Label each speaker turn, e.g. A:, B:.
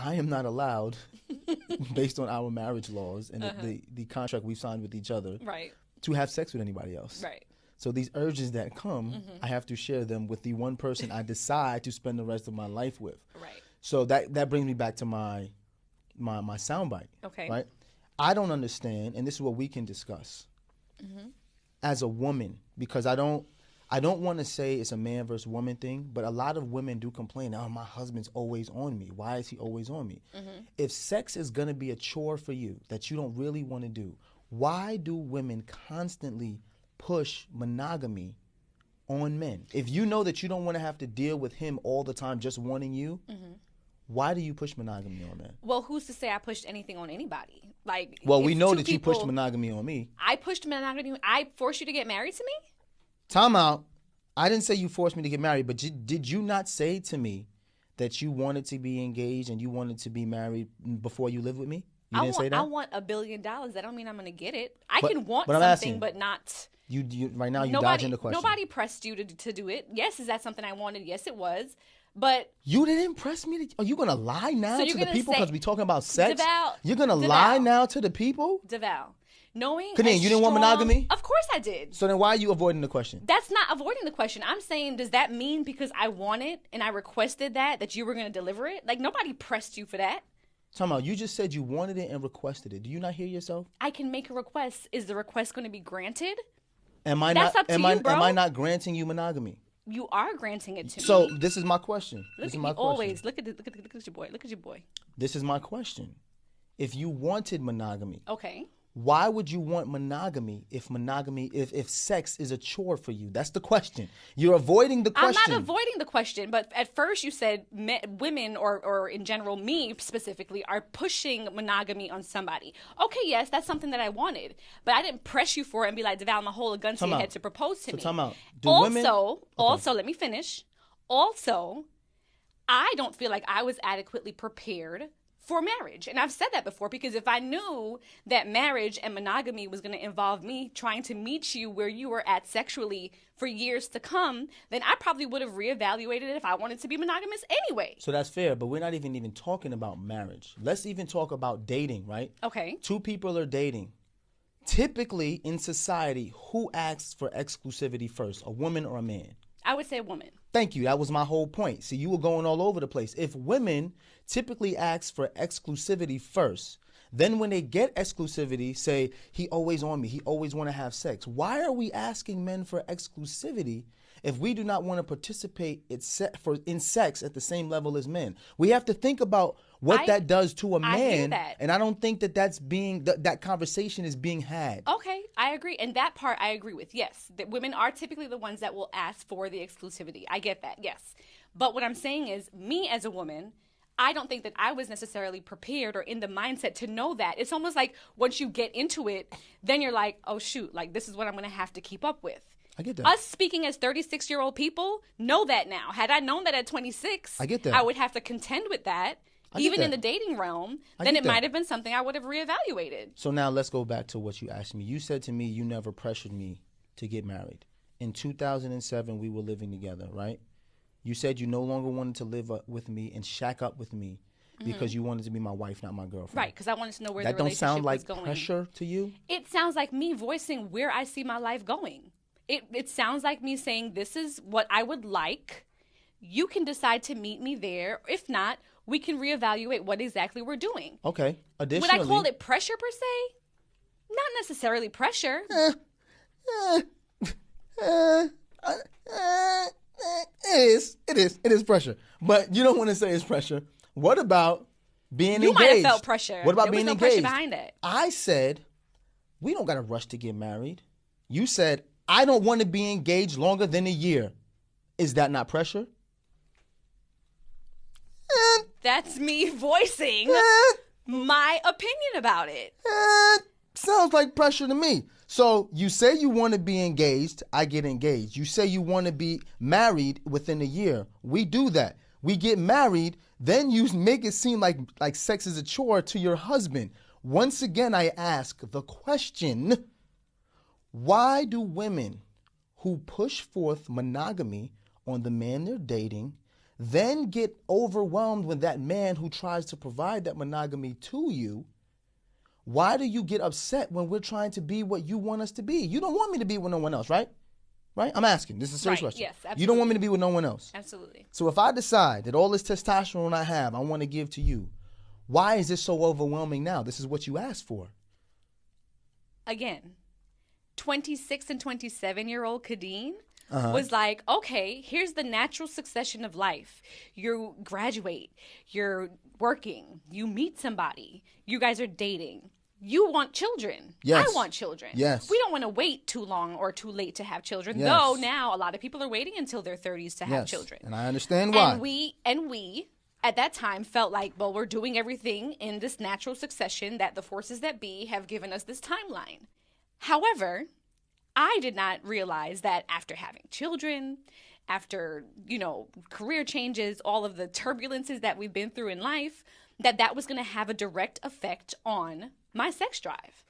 A: I am not allowed, based on our marriage laws and the contract we've signed with each other,
B: right,
A: to have sex with anybody else.
B: right.
A: So these urges that come, I have to share them with the one person I decide to spend the rest of my life with.
B: Right.
A: So that brings me back to my soundbite.
B: Okay.
A: Right. I don't understand, and this is what we can discuss as a woman, because I don't want to say it's a man versus woman thing, but a lot of women do complain, oh, my husband's always on me. Why is he always on me? If sex is going to be a chore for you that you don't really want to do, why do women constantly push monogamy on men? If you know that you don't want to have to deal with him all the time just wanting you, why do you push monogamy on men?
B: Well, who's to say I pushed anything on anybody? Like,
A: well, we know that you pushed monogamy on me.
B: I pushed monogamy. I forced you to get married to me?
A: Time out. I didn't say you forced me to get married, but did you not say to me that you wanted to be engaged and you wanted to be married before you lived with me? You didn't say that?
B: I want $1 billion. That don't mean I'm going to get it. I can want
A: but
B: something,
A: asking,
B: but not...
A: You right now, you're dodging the question.
B: Nobody pressed you to do it. Yes, is that something I wanted? Yes, it was. But
A: you didn't press me. Are you gonna lie now to the people because we talking about sex? You're gonna lie now to the people?
B: DeVal, knowing
A: you didn't want monogamy?
B: Of course I did.
A: So then why are you avoiding the question?
B: That's not avoiding the question. I'm saying, does that mean because I want it and I requested that you were gonna deliver it? Like, nobody pressed you for that.
A: Time out. You just said you wanted it and requested it. Do you not hear yourself?
B: I can make a request. Is the request going to be granted?
A: That's up to you, bro. Am I not granting you monogamy?
B: You are granting it to me.
A: So this is my question.
B: Always look at your boy. Look at your boy.
A: This is my question. If you wanted monogamy,
B: okay,
A: why would you want monogamy if sex is a chore for you? That's the question. You're avoiding the question.
B: I'm not avoiding the question, but at first you said women or in general me specifically are pushing monogamy on somebody. Okay, yes, that's something that I wanted, but I didn't press you for it and be like, DeVal, I'm gonna hold a gun to your head to propose to me.
A: Time out.
B: Also, let me finish. Also, I don't feel like I was adequately prepared for marriage. And I've said that before, because if I knew that marriage and monogamy was going to involve me trying to meet you where you were at sexually for years to come, then I probably would have reevaluated it if I wanted to be monogamous anyway.
A: So that's fair, but we're not even talking about marriage. Let's even talk about dating, right?
B: Okay.
A: Two people are dating. Typically in society, who asks for exclusivity first, a woman or a man?
B: I would say a woman.
A: Thank you. That was my whole point. See, you were going all over the place. If women typically ask for exclusivity first, then when they get exclusivity, say, he always on me, he always want to have sex. Why are we asking men for exclusivity if we do not want to participate in sex at the same level as men? We have to think about what that does to a man.
B: I hear that.
A: And I don't think that conversation is being had.
B: Okay, I agree. And that part I agree with. Yes, that women are typically the ones that will ask for the exclusivity. I get that, yes. But what I'm saying is, me as a woman, I don't think that I was necessarily prepared or in the mindset to know that. It's almost like once you get into it, then you're like, oh shoot, like this is what I'm going to have to keep up with.
A: I get that.
B: Us speaking as 36-year-old people know that now. Had I known that at 26,
A: I get that.
B: I would have to contend with that. Even in the dating realm, then it might have been something I would have reevaluated.
A: So now let's go back to what you asked me. You said to me you never pressured me to get married. In 2007, we were living together, right? You said you no longer wanted to live with me and shack up with me because you wanted to be my wife, not my girlfriend.
B: Right, because I wanted to know where the
A: relationship was going. That don't sound like pressure to you?
B: It sounds like me voicing where I see my life going. It sounds like me saying, this is what I would like. You can decide to meet me there. If not, we can reevaluate what exactly we're doing.
A: Okay. Additionally,
B: would I call it pressure per se? Not necessarily pressure. It is pressure. But you don't want to say it's pressure. What about being engaged?
A: You
B: might have felt pressure.
A: What about being engaged?
B: There was no pressure behind it.
A: I said, we don't got to rush to get married. You said, I don't want to be engaged longer than a year. Is that not pressure?
B: That's me voicing my opinion about it.
A: Sounds like pressure to me. So you say you want to be engaged, I get engaged. You say you want to be married within a year. We do that. We get married, then you make it seem like sex is a chore to your husband. Once again, I ask the question, why do women who push forth monogamy on the man they're dating then get overwhelmed when that man who tries to provide that monogamy to you, why do you get upset when we're trying to be what you want us to be? You don't want me to be with no one else, right? Right? I'm asking. This is a serious question.
B: Yes, absolutely.
A: You don't want me to be with no one else.
B: Absolutely.
A: So if I decide that all this testosterone I have, I want to give to you, why is this so overwhelming now? This is what you asked for.
B: Again, 26 and 27-year-old Kadeen was like, okay, here's the natural succession of life. You graduate, you're working, you meet somebody, you guys are dating. You want children.
A: Yes.
B: I want children.
A: Yes.
B: We don't want to wait too long or too late to have children.
A: Yes.
B: Though now a lot of people are waiting until their 30s to have children.
A: And I understand why.
B: And we at that time felt like, well, we're doing everything in this natural succession that the forces that be have given us this timeline. However, I did not realize that after having children, after, career changes, all of the turbulences that we've been through in life, that was going to have a direct effect on my sex drive.